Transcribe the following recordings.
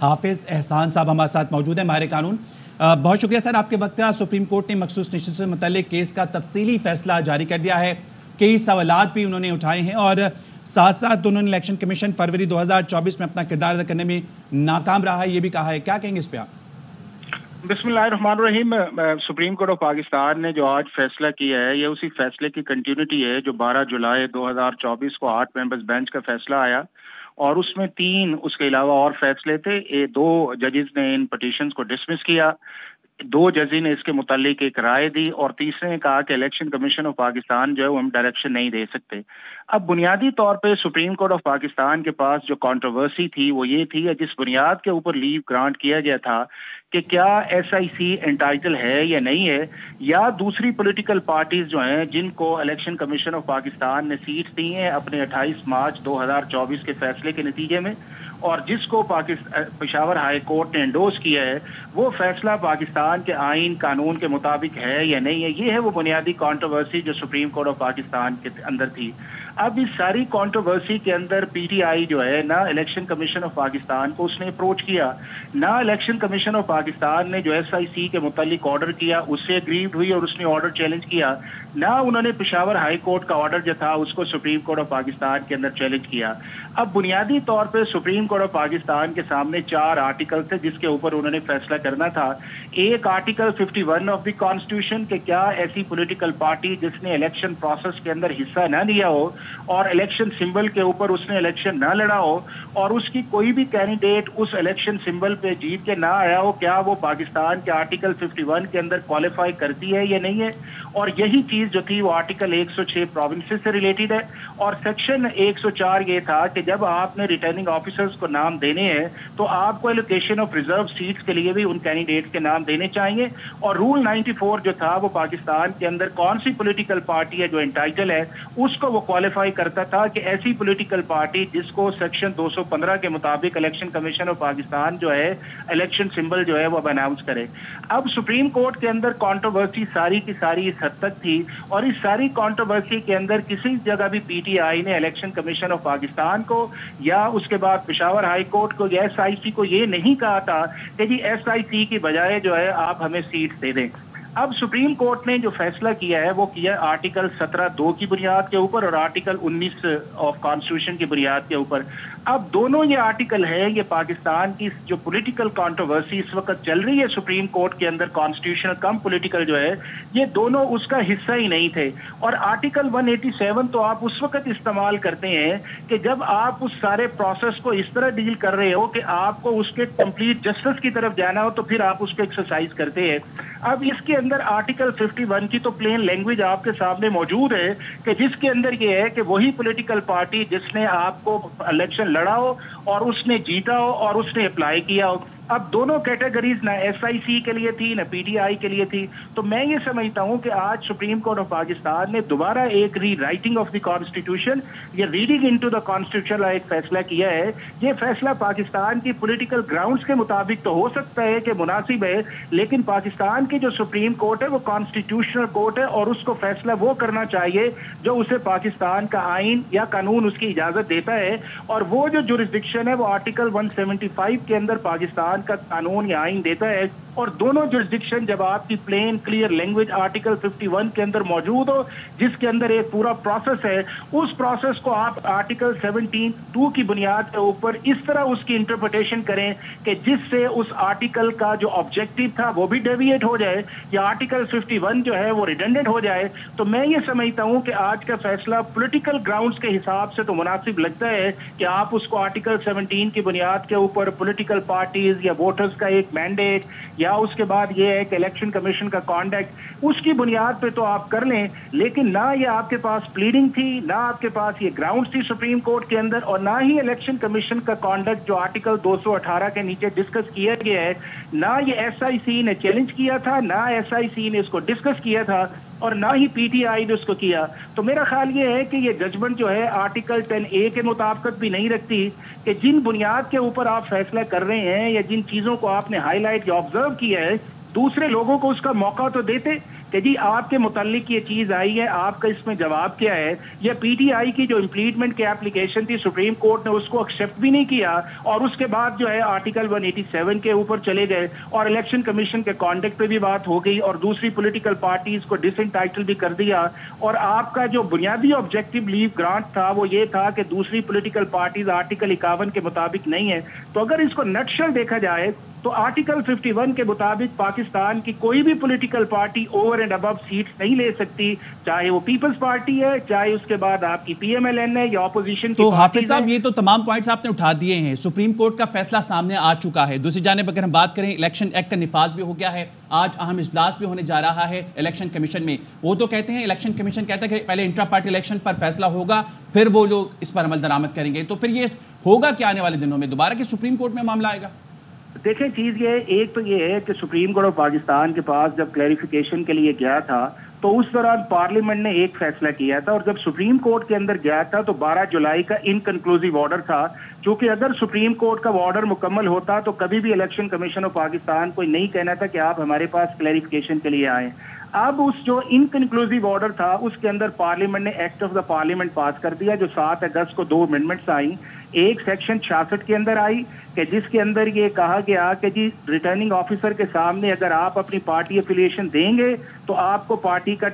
حافظ احسان صاحب ہمارے ساتھ موجود ہیں، ماہر قانون۔ بہت شکریہ سر آپ کے وقت کا۔ سپریم کورٹ نے مخصوص نشست سے متعلق کیس کا تفصیلی فیصلہ جاری کر دیا ہے، کئی سوالات بھی انہوں نے اٹھائے ہیں اور ساتھ ساتھ انہوں نے الیکشن کمیشن فروری 2024 میں اپنا کردار ادا کرنے میں ناکام رہا ہے، یہ بھی کہا ہے۔ کیا کہیں گے اس پہ آپ؟ بسم اللہ الرحمن الرحیم۔ سپریم کورٹ آف پاکستان نے جو آج فیصلہ کیا ہے یہ اسی فیصلے کی کنٹینیوٹی ہے جو 12 جولائی 2024 کو 8 ممبرز بینچ کا فیصلہ آیا، اور اس میں 3 اس کے علاوہ اور فیصلے تھے۔ 2 ججز نے ان پٹیشنز کو ڈسمس کیا، 2 ججز نے اس کے متعلق ایک رائے دی، اور تیسرے نے کہا کہ الیکشن کمیشن آف پاکستان جو ہے وہ ہم ڈائریکشن نہیں دے سکتے۔ اب بنیادی طور پہ سپریم کورٹ آف پاکستان کے پاس جو کانٹروورسی تھی وہ یہ تھی، جس بنیاد کے اوپر لیو گرانٹ کیا گیا تھا کہ کیا ایس آئی سی انٹائٹل ہے یا نہیں ہے، یا دوسری پولیٹیکل پارٹیز جو ہیں جن کو الیکشن کمیشن آف پاکستان نے سیٹس دی ہیں اپنے 28 مارچ 2024 کے فیصلے کے نتیجے میں، اور جس کو پشاور ہائی کورٹ نے انڈورس کیا ہے، وہ فیصلہ پاکستان کے آئین قانون کے مطابق ہے یا نہیں ہے۔ یہ ہے وہ بنیادی کانٹروورسی جو سپریم کورٹ آف پاکستان کے اندر تھی۔ اب اس ساری کانٹروورسی کے اندر پی ٹی آئی جو ہے نہ الیکشن کمیشن آف پاکستان کو اس نے اپروچ کیا، نہ الیکشن کمیشن آف پاکستان نے جو ایس آئی سی کے متعلق آرڈر کیا اس سے اگریوڈ ہوئی اور اس نے آرڈر چیلنج کیا، نہ انہوں نے پشاور ہائی کورٹ کا آرڈر جو تھا اس کو سپریم کورٹ آف پاکستان کے اندر چیلنج کیا۔ اب بنیادی طور پہ سپریم کورٹ آف پاکستان کے سامنے 4 آرٹیکل تھے جس کے اوپر انہوں نے فیصلہ کرنا تھا۔ ایک آرٹیکل 51 آف دی کانسٹیٹیوشن کہ کیا ایسی پولیٹیکل پارٹی جس نے الیکشن پروسیس کے اندر حصہ نہ لیا ہو اور الیکشن سمبل کے اوپر اس نے الیکشن نہ لڑا ہو اور اس کی کوئی بھی کینڈیڈیٹ اس الیکشن سمبل پہ جیت کے نہ آیا ہو، کیا وہ پاکستان کے آرٹیکل 51 کے اندر کوالیفائی کرتی ہے یا نہیں ہے؟ اور یہی چیز جو تھی وہ آرٹیکل 106 پروونسز سے ریلیٹڈ ہے، اور سیکشن 104 یہ تھا کہ جب آپ نے ریٹرننگ آفیسرز کو نام دینے ہیں تو آپ کو ایلوکیشن آف ریزرو سیٹس کے لیے بھی ان کینڈیڈیٹ کے نام دینے چاہیے، اور رول 94 جو تھا وہ پاکستان کے اندر کون سی پولیٹیکل پارٹی ہے جو انٹائٹل ہے اس کو وہ کوالیفائی کرتا تھا کہ ایسی پولیٹیکل پارٹی جس کو سیکشن 215 کے مطابق الیکشن کمیشن آف پاکستان جو ہے الیکشن سمبل جو ہے وہ اناؤنس کرے۔ اب سپریم کورٹ کے اندر کانٹروورسی ساری کی ساری اس حد تک تھی، اور اس ساری کانٹروورسی کے اندر کسی جگہ بھی پی ٹی آئی نے الیکشن کمیشن آف پاکستان کو یا اس کے بعد پشاور ہائی کورٹ کو یا ایس آئی سی کو یہ نہیں کہا تھا کہ جی ایس آئی سی کی بجائے جو ہے آپ ہمیں سیٹس دے دیں۔ اب سپریم کورٹ نے جو فیصلہ کیا ہے وہ کیا آرٹیکل 17(2) کی بنیاد کے اوپر اور آرٹیکل 19 آف کانسٹیٹیوشن کی بنیاد کے اوپر۔ اب دونوں یہ آرٹیکل ہے، یہ پاکستان کی جو پولیٹیکل کانٹروورسی اس وقت چل رہی ہے سپریم کورٹ کے اندر، کانسٹیٹیوشنل کم پولیٹیکل جو ہے، یہ دونوں اس کا حصہ ہی نہیں تھے۔ اور آرٹیکل 187 تو آپ اس وقت استعمال کرتے ہیں کہ جب آپ اس سارے پروسیس کو اس طرح ڈیل کر رہے ہو کہ آپ کو اس کے کمپلیٹ جسٹس کی طرف جانا ہو تو پھر آپ اس کو ایکسرسائز کرتے ہیں۔ اب اس کے اندر آرٹیکل 51 کی تو پلین لینگویج آپ کے سامنے موجود ہے کہ جس کے اندر یہ ہے کہ وہی پولیٹیکل پارٹی جس نے آپ کو الیکشن لڑا ہو اور اس نے جیتا ہو اور اس نے اپلائی کیا ہو۔ اب دونوں کیٹیگریز نہ ایس آئی سی کے لیے تھی نہ پی ٹی آئی کے لیے تھی، تو میں یہ سمجھتا ہوں کہ آج سپریم کورٹ آف پاکستان نے دوبارہ ایک ری رائٹنگ آف دی کانسٹیٹیوشن یا ریڈنگ انٹو دا کانسٹیٹیوشن ایک فیصلہ کیا ہے۔ یہ فیصلہ پاکستان کی پولیٹیکل گراؤنڈز کے مطابق تو ہو سکتا ہے کہ مناسب ہے، لیکن پاکستان کی جو سپریم کورٹ ہے وہ کانسٹیٹیوشنل کورٹ ہے اور اس کو فیصلہ وہ کرنا چاہیے جو اسے پاکستان کا آئین یا قانون اس کی اجازت دیتا ہے، اور وہ جو جورسڈکشن ہے وہ آرٹیکل 175 کے اندر پاکستان کا قانون یا آئین دیتا ہے۔ اور دونوں جورسڈکشن جب آپ کی پلین کلیئر لینگویج آرٹیکل 51 کے اندر موجود ہو جس کے اندر ایک پورا پروسیس ہے، اس پروسیس کو آپ آرٹیکل 17(2) کی بنیاد کے اوپر اس طرح اس کی انٹرپریٹیشن کریں کہ جس سے اس آرٹیکل کا جو آبجیکٹو تھا وہ بھی ڈیویٹ ہو جائے یا آرٹیکل 51 جو ہے وہ ریڈنڈنٹ ہو جائے، تو میں یہ سمجھتا ہوں کہ آج کا فیصلہ پولیٹیکل گراؤنڈز کے حساب سے تو مناسب لگتا ہے کہ آپ اس کو آرٹیکل 17 کی بنیاد کے اوپر پولیٹیکل پارٹیز یا ووٹرز کا ایک مینڈیٹ یا اس کے بعد یہ ہے کہ الیکشن کمیشن کا کانڈکٹ اس کی بنیاد پہ تو آپ کر لیں، لیکن نہ یہ آپ کے پاس پلیڈنگ تھی، نہ آپ کے پاس یہ گراؤنڈز تھی سپریم کورٹ کے اندر، اور نہ ہی الیکشن کمیشن کا کانڈکٹ جو آرٹیکل 218 کے نیچے ڈسکس کیا گیا ہے، نہ یہ ایس آئی سی نے چیلنج کیا تھا، نہ ایس آئی سی نے اس کو ڈسکس کیا تھا، اور نہ ہی پی ٹی آئی نے اس کو کیا۔ تو میرا خیال یہ ہے کہ یہ ججمنٹ جو ہے آرٹیکل 10(a) کے مطابقت بھی نہیں رکھتی کہ جن بنیاد کے اوپر آپ فیصلہ کر رہے ہیں یا جن چیزوں کو آپ نے ہائی لائٹ یا آبزرو کیا ہے، دوسرے لوگوں کو اس کا موقع تو دیتے کہ جی آپ کے متعلق یہ چیز آئی ہے, آپ کا اس میں جواب کیا ہے. یہ پی ٹی آئی کی جو امپلیٹمنٹ کی اپلیکیشن تھی سپریم کورٹ نے اس کو ایکسیپٹ بھی نہیں کیا, اور اس کے بعد جو ہے آرٹیکل 187 کے اوپر چلے گئے اور الیکشن کمیشن کے کانڈکٹ پہ بھی بات ہو گئی اور دوسری پولیٹیکل پارٹیز کو ڈس انٹائٹل بھی کر دیا. اور آپ کا جو بنیادی آبجیکٹو لیو گرانٹ تھا وہ یہ تھا کہ دوسری پولیٹیکل پارٹیز آرٹیکل 51 کے مطابق نہیں ہے. تو اگر اس کو نٹ شل دیکھا جائے تو آرٹیکل 51 کے مطابق پاکستان کی کوئی بھی political party over and above seats نہیں لے سکتی, چاہے وہ پیپلز پارٹی ہے, چاہے اس کے بعد آپ کی پی ایم ایل این ہے یا اپوزیشن کی. تو حافظ صاحب یہ تو تمام پوائنٹس آپ نے اٹھا دیے ہیں, سپریم کورٹ کا فیصلہ سامنے آ چکا ہے. دوسری جانب اگر ہم بات کریں الیکشن ایکٹ کا نفاذ بھی ہو گیا ہے, آج اہم اجلاس بھی ہونے جا رہا ہے الیکشن کمیشن میں. وہ تو کہتے ہیں, الیکشن کمیشن کہتا ہے کہ پہلے انٹرا پارٹی الیکشن پر فیصلہ ہوگا پھر وہ لوگ اس پر عمل درآمد کریں گے. تو پھر یہ ہوگا کہ آنے والے دنوں میں دوبارہ کہ سپریم کورٹ میں معاملہ آئے گا؟ دیکھیں چیز یہ ایک تو یہ ہے کہ سپریم کورٹ آف پاکستان کے پاس جب کلیریفیکیشن کے لیے گیا تھا تو اس دوران پارلیمنٹ نے ایک فیصلہ کیا تھا, اور جب سپریم کورٹ کے اندر گیا تھا تو 12 جولائی کا انکنکلوسیو آرڈر تھا. چونکہ اگر سپریم کورٹ کا آرڈر مکمل ہوتا تو کبھی بھی الیکشن کمیشن آف پاکستان کو نہیں کہنا تھا کہ آپ ہمارے پاس کلیریفیکیشن کے لیے آئیں. اب اس جو انکنکلوسیو آرڈر تھا اس کے اندر پارلیمنٹ نے ایکٹ آف دا پارلیمنٹ پاس کر دیا, جو 7 اگست کو 2 امینڈمنٹس آئیں. ایک سیکشن 66 کے اندر آئی کہ جس کے اندر یہ کہا گیا کہ جی ریٹرننگ آفیسر کے سامنے اگر آپ اپنی پارٹی افیلیشن دیں گے تو آپ کو پارٹی کا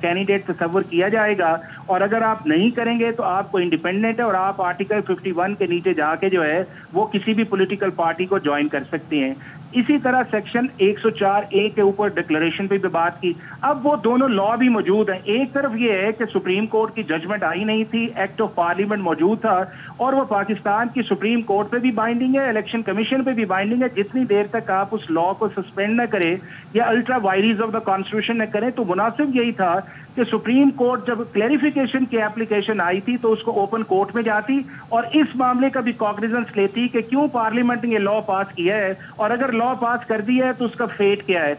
کینڈیڈیٹ تصور کیا جائے گا, اور اگر آپ نہیں کریں گے تو آپ کو انڈیپینڈنٹ ہے اور آپ آرٹیکل 51 کے نیچے جا کے جو ہے وہ کسی بھی پولیٹیکل پارٹی کو جوائن کر سکتے ہیں. اسی طرح سیکشن 104A کے اوپر ڈکلریشن پہ بھی بات کی. اب وہ دونوں لا بھی موجود ہیں. ایک طرف یہ ہے کہ سپریم کورٹ کی ججمنٹ آئی نہیں تھی, ایکٹ آف پارلیمنٹ موجود تھا اور وہ پاکستان کی سپریم کورٹ پہ بھی بائنڈنگ ہے, الیکشن کمیشن پہ بھی بائنڈنگ ہے. جتنی دیر تک آپ اس لا کو سسپینڈ نہ کریں یا ultra vires of the constitution نہ کریں, تو مناسب یہی تھا کہ سپریم کورٹ جب کلیریفیکیشن کی اپلیکیشن آئی تھی تو اس کو اوپن کورٹ میں جاتی اور اس معاملے کا بھی کاگنیزنس لیتی کہ کیوں پارلیمنٹ نے یہ لا پاس کیا ہے, اور اگر لا پاس کر دی ہے تو اس کا فیٹ کیا ہے.